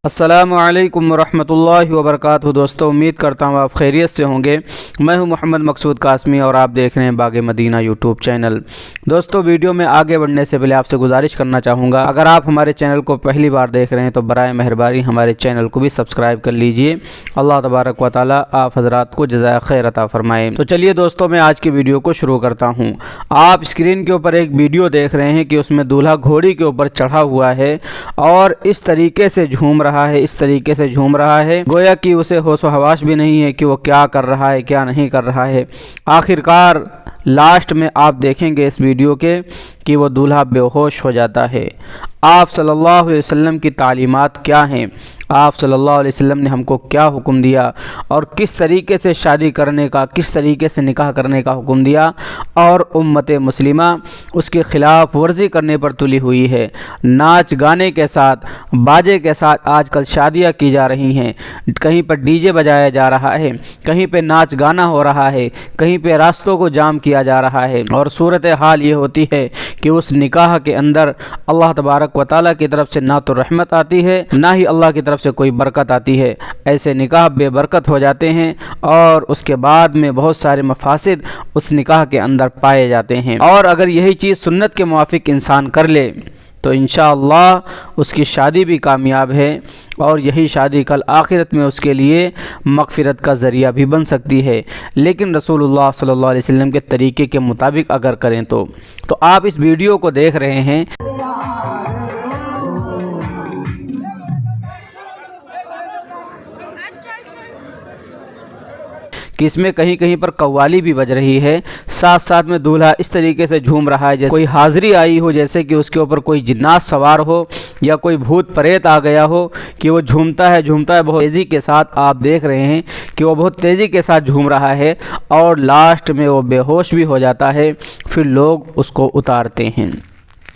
अस्सलामु अलैकुम वरहमतुल्लाहि वबरकातुहू। दोस्तों, उम्मीद करता हूँ आप खैरियत से होंगे। मैं हूँ मोहम्मद मकसूद कासमी और आप देख रहे हैं बाग़ मदीना यूट्यूब चैनल। दोस्तों, वीडियो में आगे बढ़ने से पहले आपसे गुजारिश करना चाहूँगा, अगर आप हमारे चैनल को पहली बार देख रहे हैं तो बराए मेहरबानी हमारे चैनल को भी सब्सक्राइब कर लीजिए। अल्लाह तबारक व तआला आप हज़रात को जज़ाए खैर अता फ़रमाए। तो चलिए दोस्तों, मैं आज की वीडियो को शुरू करता हूँ। आप स्क्रीन के ऊपर एक वीडियो देख रहे हैं कि उसमें दूल्हा घोड़ी के ऊपर चढ़ा हुआ है और इस तरीके से झूम इस तरीके से झूम रहा है, गोया कि उसे होश व हवास भी नहीं है कि वो क्या कर रहा है क्या नहीं कर रहा है। आखिरकार लास्ट में आप देखेंगे इस वीडियो के कि वो दूल्हा बेहोश हो जाता है। आप सल्लल्लाहु अलैहि वसल्लम की तालीमात क्या हैं, आप सल्लल्लाहु अलैहि वसल्लम ने हमको क्या हुक्म दिया और किस तरीके से शादी करने का, किस तरीके से निकाह करने का हुक्म दिया, और उम्मत मुस्लिमा उसके ख़िलाफ़ वर्जी करने पर तुली हुई है। नाच गाने के साथ, बाजे के साथ आजकल शादियां की जा रही हैं। कहीं पर डीजे बजाया जा रहा है, कहीं पे नाच गाना हो रहा है, कहीं पे रास्तों को जाम किया जा रहा है। और सूरत हाल ये होती है कि उस निकाह के अंदर अल्लाह तबारक व तआला की तरफ से ना तो रहमत आती है, ना ही अल्लाह की तरफ से कोई बरकत आती है। ऐसे निकाह बेबरकत हो जाते हैं और उसके बाद में बहुत सारे मफासिद उस निकाह के अंदर पाए जाते हैं। और अगर यही चीज़ सुन्नत के मुआफिक इंसान कर ले तो इंशाअल्लाह उसकी शादी भी कामयाब है और यही शादी कल आखिरत में उसके लिए मग़फ़िरत का ज़रिया भी बन सकती है। लेकिन रसूलुल्लाह सल्लल्लाहु अलैहि वसल्लम के तरीक़े के मुताबिक अगर करें तो आप इस वीडियो को देख रहे हैं कि इसमें कहीं कहीं पर कव्वाली भी बज रही है, साथ साथ में दूल्हा इस तरीके से झूम रहा है जैसे कोई हाज़री आई हो, जैसे कि उसके ऊपर कोई जिन्नात सवार हो या कोई भूत प्रेत आ गया हो कि वो झूमता है बहुत तेज़ी के साथ। आप देख रहे हैं कि वो बहुत तेज़ी के साथ झूम रहा है और लास्ट में वो बेहोश भी हो जाता है, फिर लोग उसको उतारते हैं।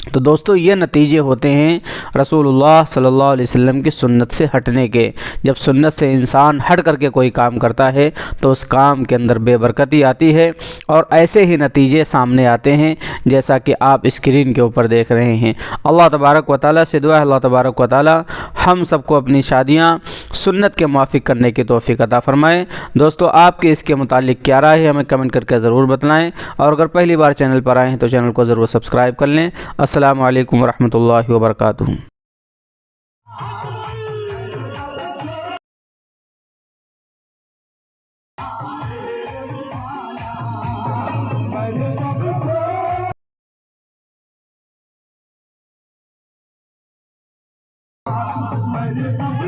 तो दोस्तों, ये नतीजे होते हैं रसूलुल्लाह सल्लल्लाहु अलैहि वसल्लम की सुन्नत से हटने के। जब सुन्नत से इंसान हट करके कोई काम करता है तो उस काम के अंदर बेबरकती आती है और ऐसे ही नतीजे सामने आते हैं जैसा कि आप स्क्रीन के ऊपर देख रहे हैं। अल्लाह तबारक व तआला से दुआ है, अल्लाह तबारक व तआला हम सबको अपनी शादियाँ सुन्नत के मुआफिक करने की तौफीक अता फ़रमाए। दोस्तों, आपके इसके मुतालिक क्या राय है हमें कमेंट करके ज़रूर बतलाएँ और अगर पहली बार चैनल पर आए हैं तो चैनल को ज़रूर सब्सक्राइब कर लें। अस्सलामु अलैकुम वरहमतुल्लाहि वबरकातुहू। मैंने